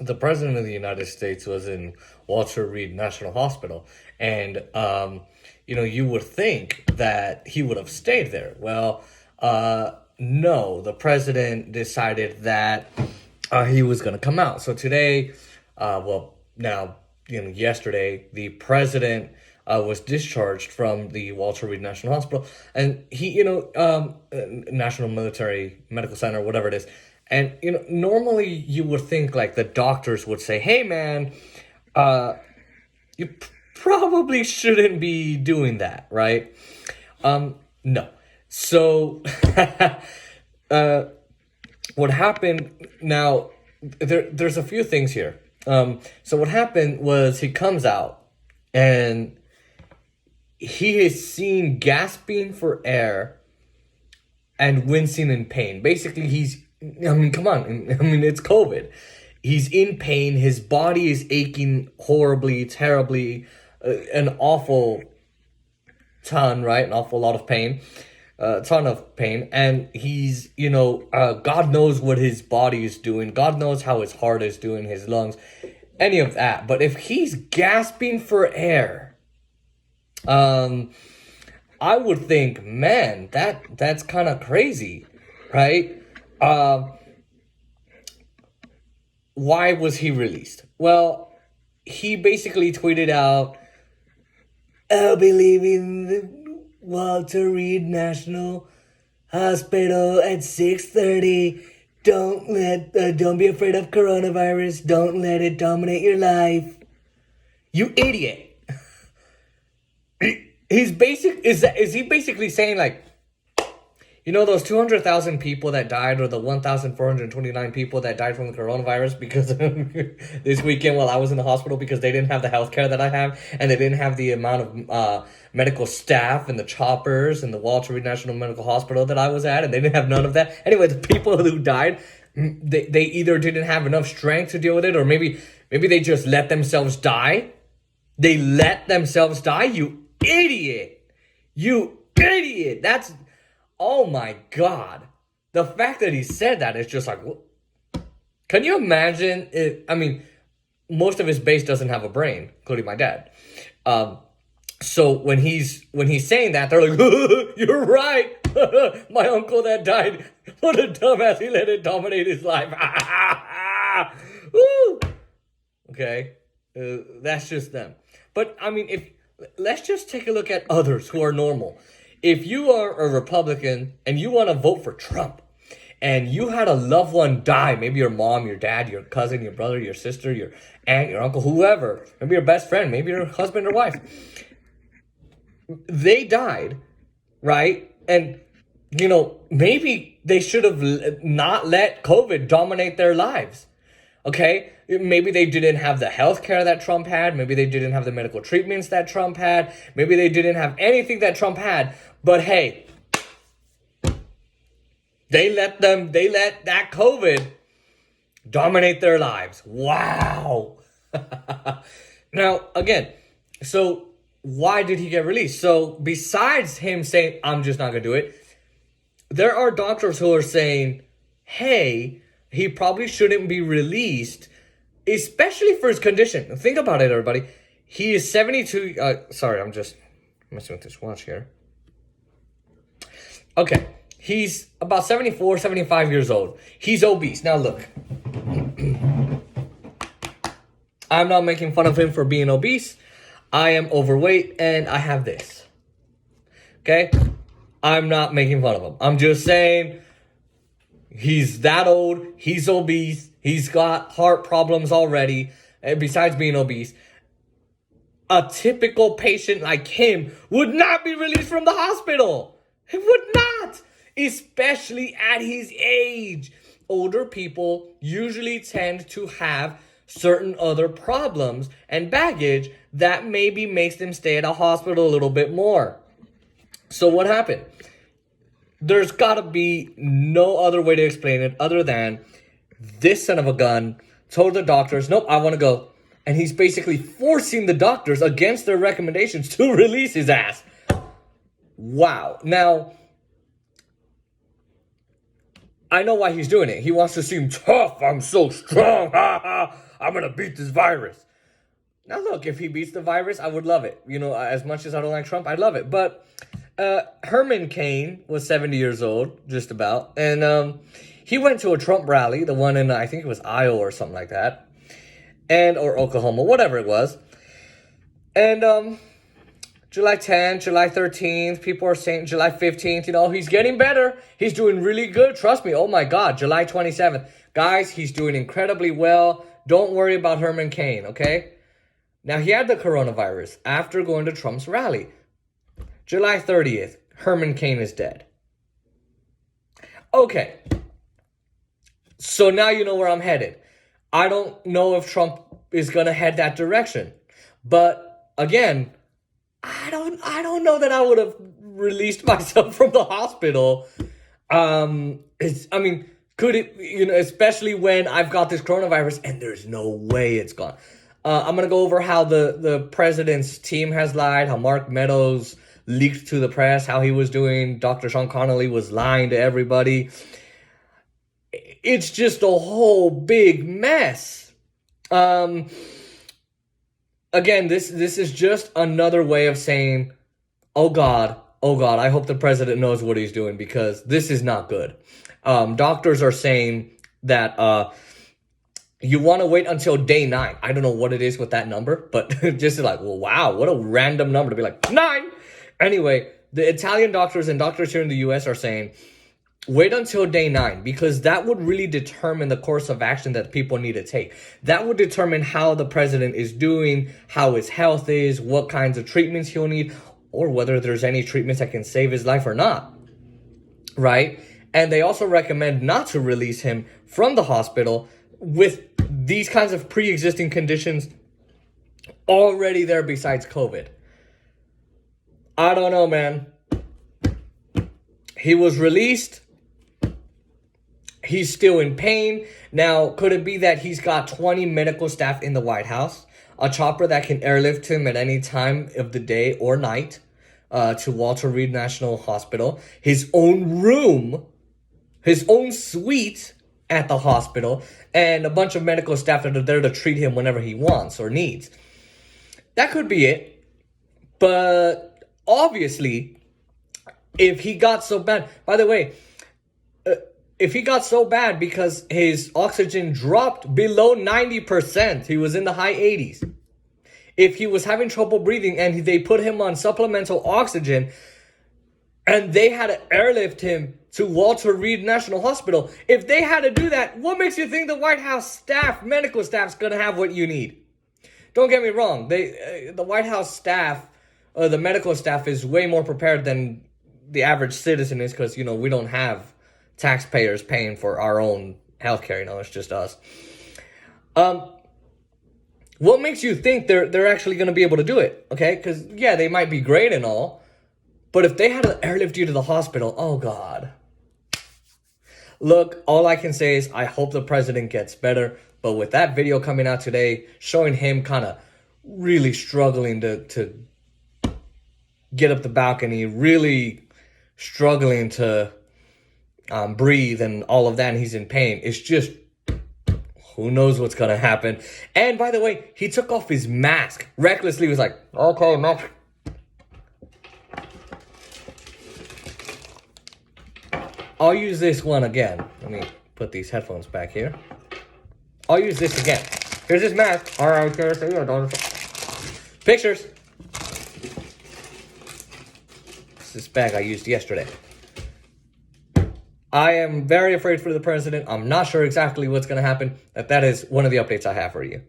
the president of the United States was in Walter Reed National Hospital, and you would think that he would have stayed there. Well, no, the president decided that he was going to come out. So today, now, yesterday, the president was discharged from the Walter Reed National Hospital, and National Military Medical Center, whatever it is. And normally you would think like the doctors would say, "Hey, man, you probably shouldn't be doing that, right?" No. So, what happened now? There's a few things here. So what happened was he comes out and he is seen gasping for air and wincing in pain. Basically, come on. It's COVID. He's in pain. His body is aching horribly, terribly, an awful ton, right? An awful lot of pain, a ton of pain. And he's, God knows what his body is doing. God knows how his heart is doing, his lungs, any of that. But if he's gasping for air, I would think, man, that's kind of crazy, right? Why was he released? Well, he basically tweeted out, "I'll be leaving the Walter Reed National Hospital at 6:30. Don't be afraid of coronavirus. Don't let it dominate your life." You idiot. Is he basically saying like, those 200,000 people that died, or the 1,429 people that died from the coronavirus because this weekend while I was in the hospital because they didn't have the healthcare that I have, and they didn't have the amount of medical staff and the choppers and the Walter Reed National Medical Hospital that I was at, and they didn't have none of that. Anyway, the people who died, they either didn't have enough strength to deal with it, or maybe they just let themselves die. They let themselves die. You idiot. That's, oh my God. The fact that he said that is just like, can you imagine it? Most of his base doesn't have a brain, including my dad. So when he's saying that, they're like, "You're right. My uncle that died, what a dumbass. He let it dominate his life." Woo! Okay. That's just them. But let's just take a look at others who are normal. If you are a Republican and you want to vote for Trump, and you had a loved one die, maybe your mom, your dad, your cousin, your brother, your sister, your aunt, your uncle, whoever, maybe your best friend, maybe your husband or wife, they died, right? And, maybe they should have not let COVID dominate their lives. Okay, maybe they didn't have the healthcare that Trump had. Maybe they didn't have the medical treatments that Trump had. Maybe they didn't have anything that Trump had. But hey, they let that COVID dominate their lives. Wow. Now, again, so why did he get released? So besides him saying, "I'm just not going to do it," there are doctors who are saying, "Hey, he probably shouldn't be released, especially for his condition." Think about it, everybody. He is 72. Sorry, I'm just messing with this watch here. Okay, he's about 74, 75 years old. He's obese. Now, look. I'm not making fun of him for being obese. I am overweight, and I have this. Okay? I'm not making fun of him. I'm just saying, he's that old, he's obese, he's got heart problems already, and besides being obese, a typical patient like him would not be released from the hospital. He would not, especially at his age. Older people usually tend to have certain other problems and baggage that maybe makes them stay at a hospital a little bit more. So what happened? There's got to be no other way to explain it other than this son of a gun told the doctors, "Nope, I want to go." And he's basically forcing the doctors against their recommendations to release his ass. Wow. Now, I know why he's doing it. He wants to seem tough. "I'm so strong. I'm going to beat this virus. Now, look, if he beats the virus, I would love it. As much as I don't like Trump, I'd love it. But Herman Cain was 70 years old, just about. And he went to a Trump rally, the one in, I think it was Iowa or something like that. Or Oklahoma, whatever it was. And July 10th, July 13th, people are saying July 15th, he's getting better. He's doing really good. Trust me. Oh my God, July 27th. Guys, he's doing incredibly well. Don't worry about Herman Cain, okay? Now, he had the coronavirus after going to Trump's rally. July 30th, Herman Cain is dead. Okay. So now you know where I'm headed. I don't know if Trump is going to head that direction. But again, I don't know that I would have released myself from the hospital. Could it, especially when I've got this coronavirus and there's no way it's gone. I'm going to go over how the president's team has lied, how Mark Meadows leaked to the press, how he was doing. Dr. Sean Connolly was lying to everybody. It's just a whole big mess. Again, this is just another way of saying, oh God, I hope the president knows what he's doing because this is not good. Doctors are saying that you want to wait until day 9. I don't know what it is with that number, but just like, well, wow, what a random number to be like 9. Anyway, the Italian doctors and doctors here in the U.S. are saying, wait until day 9, because that would really determine the course of action that people need to take. That would determine how the president is doing, how his health is, what kinds of treatments he'll need, or whether there's any treatments that can save his life or not, right? And they also recommend not to release him from the hospital with these kinds of pre-existing conditions already there besides COVID. I don't know, man. He was released. He's still in pain. Now, could it be that he's got 20 medical staff in the White House? A chopper that can airlift him at any time of the day or night to Walter Reed National Hospital. His own room, his own suite at the hospital, and a bunch of medical staff that are there to treat him whenever he wants or needs. That could be it. But obviously, if he got so bad, by the way, if he got so bad because his oxygen dropped below 90%, he was in the high 80s. If he was having trouble breathing and they put him on supplemental oxygen and they had to airlift him to Walter Reed National Hospital, if they had to do that, what makes you think the White House staff, medical staff, is going to have what you need? Don't get me wrong. The White House staff, the medical staff is way more prepared than the average citizen is because, we don't have taxpayers paying for our own healthcare. It's just us. What makes you think they're actually going to be able to do it? Okay, because, yeah, they might be great and all, but if they had to airlift you to the hospital, oh, God. Look, all I can say is I hope the president gets better. But with that video coming out today, showing him kind of really struggling to get up the balcony, really struggling to breathe and all of that, and he's in pain, it's just, who knows what's going to happen. And by the way, he took off his mask recklessly. He was like, okay, mask. I'll use this one again. Let me put these headphones back here. I'll use this again. Here's his mask. All right, pictures. This is bag I used yesterday. I am very afraid for the president. I'm not sure exactly what's going to happen. That is one of the updates I have for you.